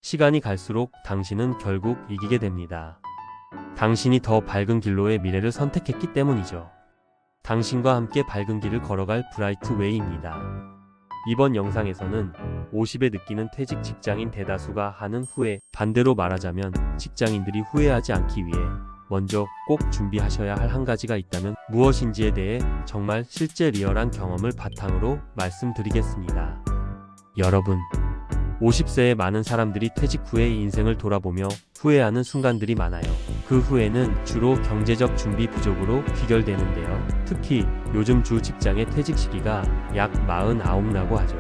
시간이 갈수록 당신은 결국 이기게 됩니다. 당신이 더 밝은 길로의 미래를 선택했기 때문이죠. 당신과 함께 밝은 길을 걸어갈 브라이트 웨이입니다. 이번 영상에서는 50에 느끼는 퇴직 직장인 대다수가 하는 후회, 반대로 말하자면 직장인들이 후회하지 않기 위해 먼저 꼭 준비하셔야 할 한 가지가 있다면 무엇인지에 대해 정말 실제 리얼한 경험을 바탕으로 말씀드리겠습니다. 여러분, 50세의 많은 사람들이 퇴직 후에 인생을 돌아보며 후회하는 순간들이 많아요. 그 후회는 주로 경제적 준비 부족으로 귀결되는데요. 특히 요즘 주 직장의 퇴직 시기가 약 49라고 하죠.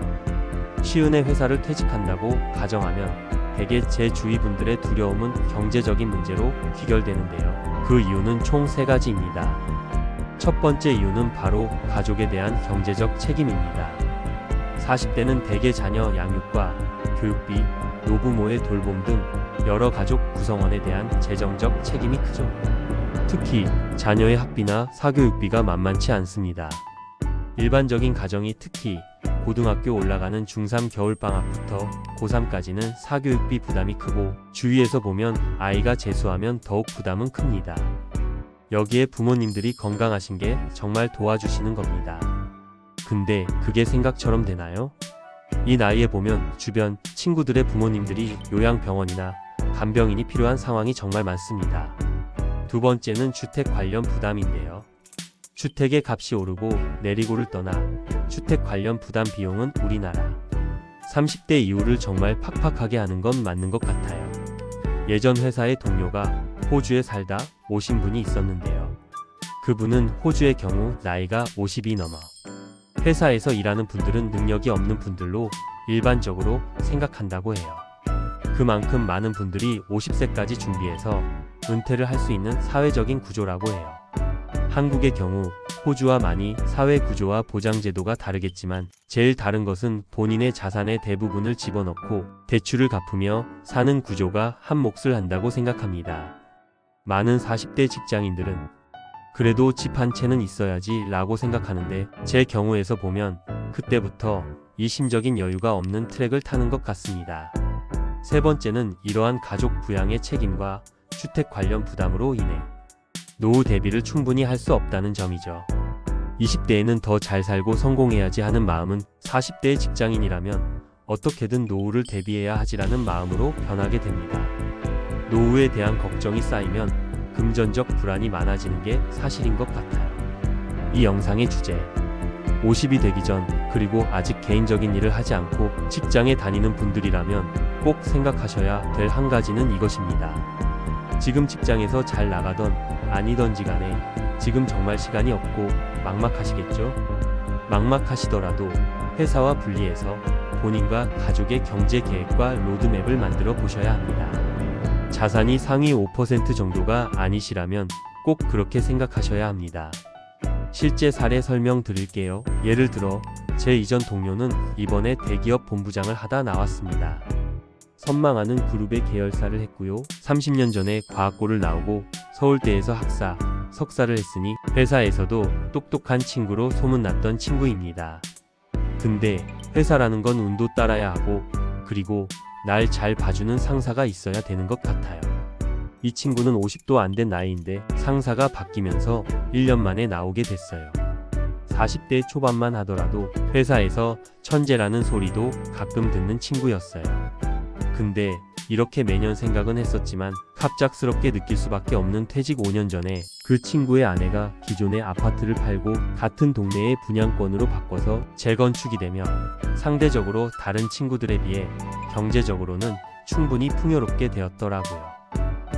쉬운의 회사를 퇴직한다고 가정하면 대개 제 주위 분들의 두려움은 경제적인 문제로 귀결되는데요. 그 이유는 총 3가지입니다. 첫 번째 이유는 바로 가족에 대한 경제적 책임입니다. 40대는 대개 자녀 양육과 교육비, 노부모의 돌봄 등 여러 가족 구성원에 대한 재정적 책임이 크죠. 특히 자녀의 학비나 사교육비가 만만치 않습니다. 일반적인 가정이 특히 고등학교 올라가는 중3 겨울방학부터 고3까지는 사교육비 부담이 크고 주위에서 보면 아이가 재수하면 더욱 부담은 큽니다. 여기에 부모님들이 건강하신 게 정말 도와주시는 겁니다. 근데 그게 생각처럼 되나요? 이 나이에 보면 주변 친구들의 부모님들이 요양병원이나 간병인이 필요한 상황이 정말 많습니다. 두 번째는 주택 관련 부담인데요. 주택의 값이 오르고 내리고를 떠나 주택 관련 부담 비용은 우리나라 30대 이후를 정말 팍팍하게 하는 건 맞는 것 같아요. 예전 회사의 동료가 호주에 살다 오신 분이 있었는데요. 그분은 호주의 경우 나이가 50이 넘어 회사에서 일하는 분들은 능력이 없는 분들로 일반적으로 생각한다고 해요. 그만큼 많은 분들이 50세까지 준비해서 은퇴를 할 수 있는 사회적인 구조라고 해요. 한국의 경우 호주와 많이 사회 구조와 보장제도가 다르겠지만 제일 다른 것은 본인의 자산의 대부분을 집어넣고 대출을 갚으며 사는 구조가 한 몫을 한다고 생각합니다. 많은 40대 직장인들은 그래도 집 한 채는 있어야지 라고 생각하는데 제 경우에서 보면 그때부터 이 심적인 여유가 없는 트랙을 타는 것 같습니다. 세 번째는 이러한 가족 부양의 책임과 주택 관련 부담으로 인해 노후 대비를 충분히 할 수 없다는 점이죠. 20대에는 더 잘 살고 성공해야지 하는 마음은 40대의 직장인이라면 어떻게든 노후를 대비해야 하지라는 마음으로 변하게 됩니다. 노후에 대한 걱정이 쌓이면 금전적 불안이 많아지는 게 사실인 것 같아요. 이 영상의 주제, 50이 되기 전 그리고 아직 개인적인 일을 하지 않고 직장에 다니는 분들이라면 꼭 생각하셔야 될 한 가지는 이것입니다. 지금 직장에서 잘 나가던 아니던지 간에 지금 정말 시간이 없고 막막하시겠죠? 막막하시더라도 회사와 분리해서 본인과 가족의 경제 계획과 로드맵을 만들어 보셔야 합니다. 자산이 상위 5% 정도가 아니시라면 꼭 그렇게 생각하셔야 합니다. 실제 사례 설명드릴게요. 예를 들어 제 이전 동료는 이번에 대기업 본부장을 하다 나왔습니다. 선망하는 그룹의 계열사를 했고요. 30년 전에 과학고를 나오고 서울대에서 학사, 석사를 했으니 회사에서도 똑똑한 친구로 소문났던 친구입니다. 근데 회사라는 건 운도 따라야 하고 그리고 날 잘 봐주는 상사가 있어야 되는 것 같아요. 이 친구는 50도 안 된 나이인데 상사가 바뀌면서 1년 만에 나오게 됐어요. 40대 초반만 하더라도 회사에서 천재라는 소리도 가끔 듣는 친구였어요. 근데 이렇게 매년 생각은 했었지만 갑작스럽게 느낄 수밖에 없는 퇴직 5년 전에 그 친구의 아내가 기존의 아파트를 팔고 같은 동네의 분양권으로 바꿔서 재건축이 되며 상대적으로 다른 친구들에 비해 경제적으로는 충분히 풍요롭게 되었더라고요.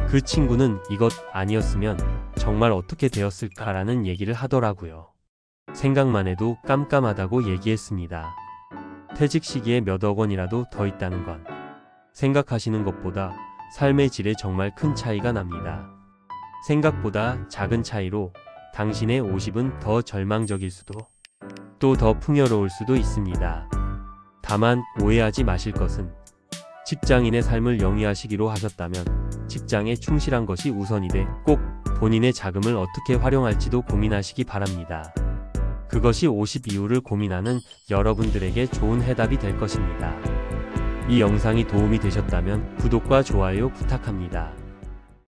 그 친구는 이것 아니었으면 정말 어떻게 되었을까라는 얘기를 하더라고요. 생각만 해도 깜깜하다고 얘기했습니다. 퇴직 시기에 몇억 원이라도 더 있다는 건 생각하시는 것보다 삶의 질에 정말 큰 차이가 납니다. 생각보다 작은 차이로 당신의 50은 더 절망적일 수도 또 더 풍요로울 수도 있습니다. 다만 오해하지 마실 것은 직장인의 삶을 영위하시기로 하셨다면 직장에 충실한 것이 우선이 돼 꼭 본인의 자금을 어떻게 활용할지도 고민하시기 바랍니다. 그것이 50 이후를 고민하는 여러분들에게 좋은 해답이 될 것입니다. 이 영상이 도움이 되셨다면 구독과 좋아요 부탁합니다.